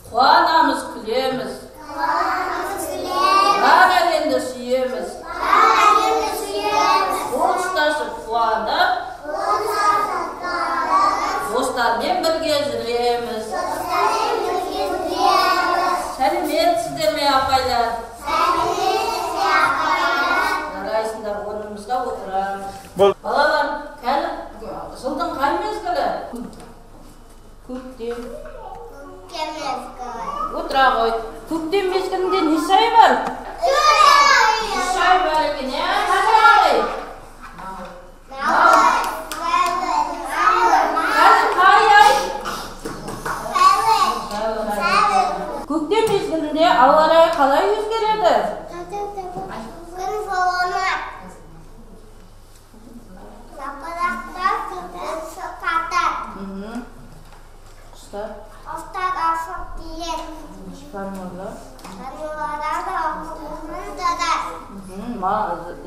Қуанамыз, күлеміз. Бар әлемді сүйеміз. Қоштасып қуанып, достармен бірге жүреміз. Сәлеметсіздер ме, апайлар? Жарайсыңдар, орнымызға отырамыз. Балалар, жылдың қай мезгілі? Көктем. Отыра ғой. Көктем мезгілінде не сай бар? Үш ай бар екен, қалай? Көктем мезгілінде ауа райы қалай өзгереді? Oftar asıp diye. Çıkarmalar. Sarılara da okulumun dadar.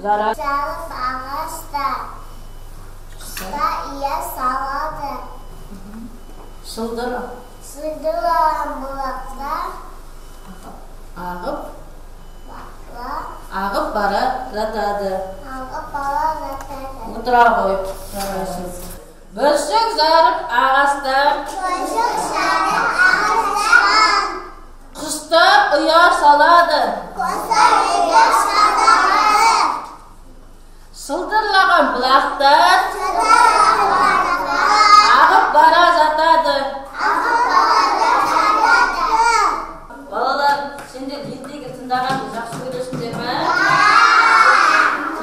Zarar. Sarı ağaçta. Da iya saladı. Sıldır. Sıldıran bulaklar. Ağıp bara zatadı. Ağıp bara zatadı. Otura koy. Bölsük zarıp ağastan. Bölsük zarıp ağastan. Kışta uyar saladı. Kışta uyar saladı. Sıldırlağın bulaktan. Ağıp bara zatadı. Balalar, şimdi dildeki tındağanı жақсы көресіңдер ме?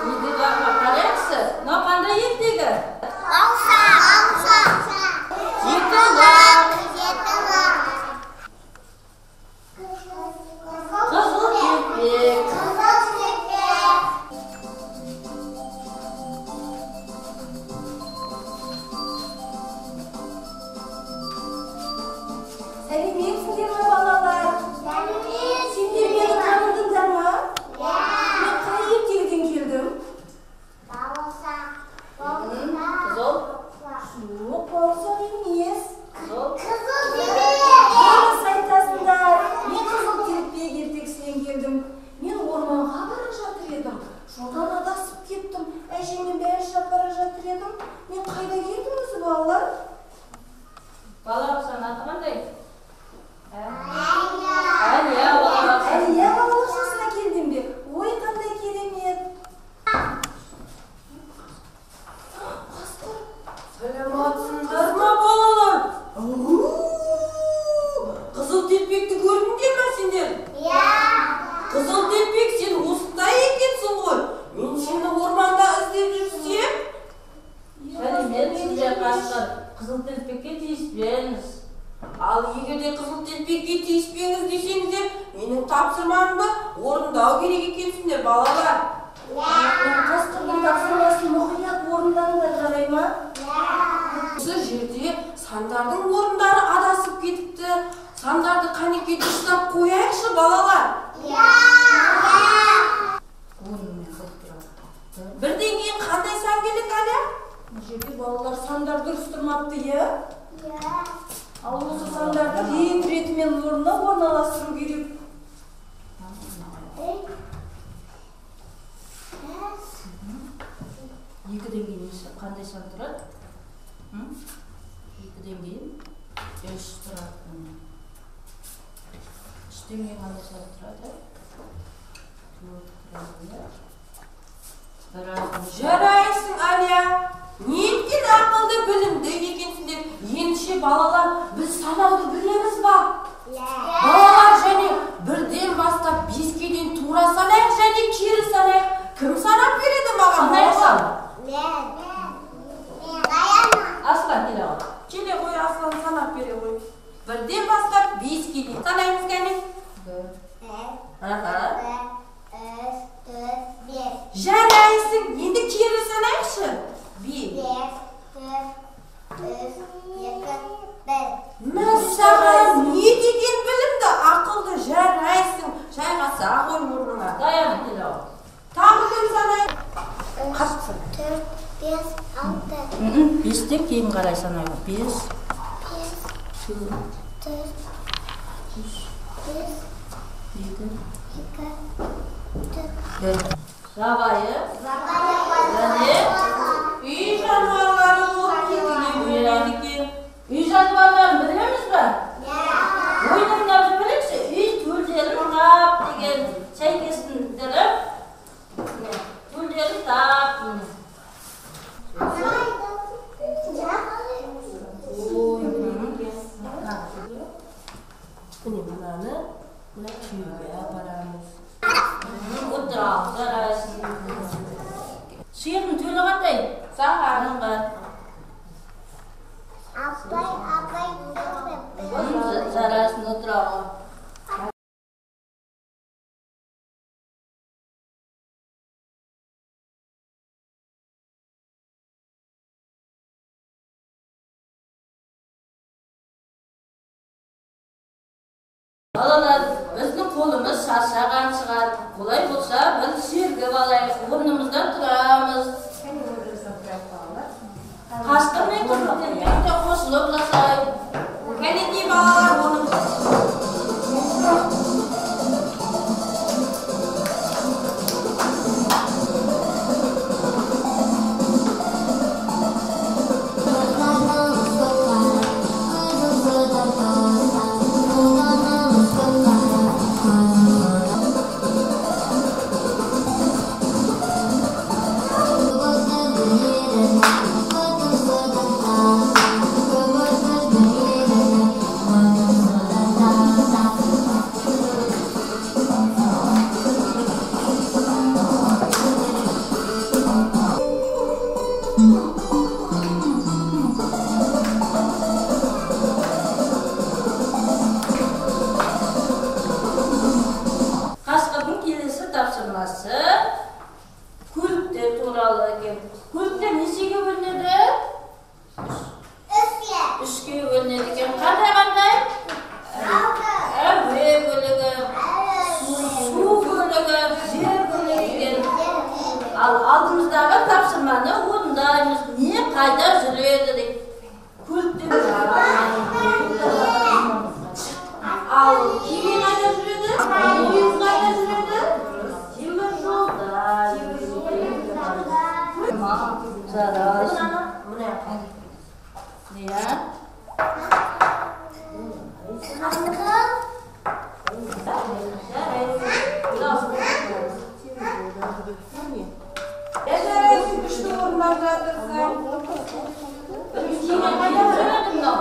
Dildегі аққа қарайықсы. Мынау қандай еттегі? Алса. Жетілақ. Қызыл кепек. Сәлеметсіңдер ме, балалар? Сендер мені таныдыңдар ма? Мен қай ертегіден келдім? Қызыл. Жоқ, бауырсақ емес. Қызыл. Дұрыс айтасыңдар. Мен қызыл кепек ертегісінен келдім. Мен орманға бара жатыр едім. Жолдан адасып кеттім. Әжеммен бәрі бара жатыр едім. Мен қайда келдім өзі, балалар? Балаң саған аты қандай? Әлия балаларшасына келдім бе? Ой, қандай керемет. Саламатсыңдар ма, балалар? Қызыл телпекті көрдіңдер ме сендер? Қызыл телпек, сен осындай екенсің ғой. Мен сені орманда іздеп жүрсем? Сәлеметсіздер, қасқыр. Қызыл телпекке тиіспеңіз. Ал егерде қызыл телпекке тиіспеңіз десеңіздер, менің тапсырмамды орындау керек екенсіңдер, балалар. Қасқырдың тапсырмасын мұқият орындаңдар, жарай ма? Осы жерде сандардың орындары адасып кетіпті. Сандарды қанекей дұрыстап қояйықшы, балалар. Бірден кейін қандай сан келеді, Әлия? Бұл жерде балалар сандар дұрыс тұрмапты, е? Ал осы сандарды ретімен орнына орналастыру керек. Екіден кейін қандай сан тұрады? Екіден кейін 3 тұрады. 3-тен кейін қандай сан тұрады? 4 тұрады. Жарайсың, Әлия. Неткен ақылды, білімді екенсіңдер. Ендеше балалар, біз санауды білеміз ба? Балалар, және бірден бастап 5-ке дейін тура санайық және кері санайық. Кім санап береді маған? Санайықсан? Аслан, келе ғой. Келе ғой, Аслан санап бере ғой. Бірден бастап 5-ке дейін санаймыз кәне? Жарайсың, енді кері санайықшы. 1 Мәссаған, не деген білімді, ақылды, жарайсың. Жайғаса ғой орныңа. Даяны келе ғой. Тағы кім санайық? Қатсын. 4, 5, 6. 5-тен кейін қарай санайық. 5, 4, 5, 4, Жабайы. Және үй жануарлары болып кетуге бөлінеді екен. Үй жануарларын білеміз бе? Ойнаңдап жүрмелікші, үй төлдерін тап деген сәйкестендіріп, төлдерін тап. Міне мынаны күйеуге апарамыз. Отыралық, жарайсың. Сүйетін төлі қандай? Сағарыңға. Жарайсың, отыралық. Балалар, біздің қолымыз шаршаған шығар. Олай болса, біз жерге алайық, орнымыздан тұрамыз. Қасқыр мен күртен бірге қосылып жасайық. Кәнекей балалар оның. Көліктер туралы екен. Көліктер нешеге бөлінеді? Үшке бөлінеді екен. Қандай? Әуе бөлігі, су бөлігі, жер бөлігі екен. Ал алдымыздағы тапсырманы орындаймыз. Не қайда жүреді деп. Көліктер. Ал кеме қайда жүреді? Пойыз қайда жүреді? Темір жолда. Жарас. Иә. Жарайсың, күшті орындап жатырсың. Кеме қайда жүреді мынау?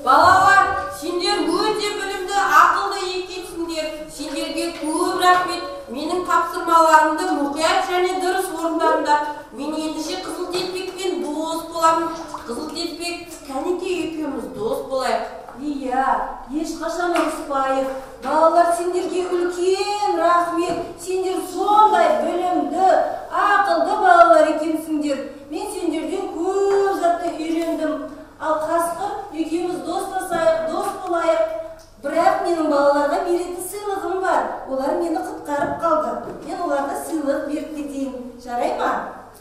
Балалар, сендер өте білімді, ақылды екенсіңдер. Сендерге көп рахмет. Менің тапсырмаларымды мұқият және дұрыс орындаңдар. Мен ендеше Қызыл Телпекпен дос боламын. Қызыл Телпек, Кәнекей екеуміз дос болайық. Иә, ешқашан ұрыспайық. Балалар, сендерге үлкен рахмет. Сендер сондай білімді, ақылды балалар екенсіңдер. Мен сендерден көп затты үйрендім. Ал Қасқыр, екеуміз достасайық, дос болайық. Бірақ менің балаларға беретін сыйлығым бар. Олар мені құтқарып қалды. Мен оларға сыйлық беріп кетейін. Жарай ма?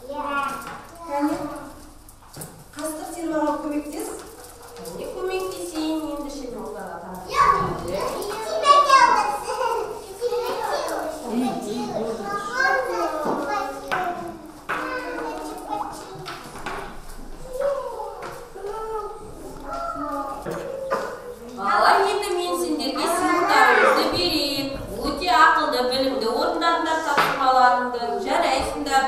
Иә. Кәне, Қасқыр, сен маған көмектес. Не көмектесейін, ендеше де оларға танып. Балалар, енді мен сендерге сыйлықтарымызды берейін. Өте ақылды, білімді орындаңдар тапсырмаларыңды. Жарайсыңдар.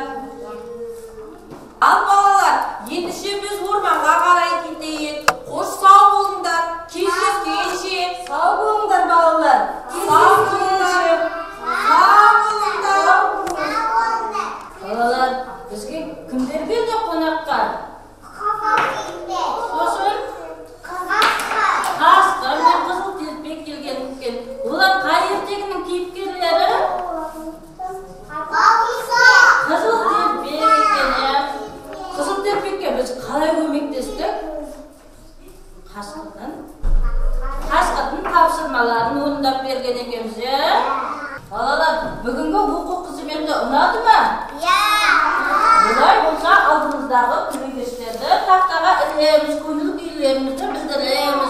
Ал балалар, ендеше біз орманға қарай кетейік. Қош сау болыңдар. Кездескенше. Сау болыңдар, балалар. Сау болыңдар. Сау болыңдар. Балалар, бізге кімдер келді қонаққа? Сосын Қасқыр мен Қызыл Телпек келген екен. Олар қай ертегінің кейіпкерлері? Қызыл Телпек екен, иә. Қызыл Телпекке біз қалай көмектестік? Балалар, бүгінгі оқу қызметі ұнады ма? Олай болса алдымыздағы күрегештерді тақтаға ілеміз, көңіл күйлерімізді білдіреміз.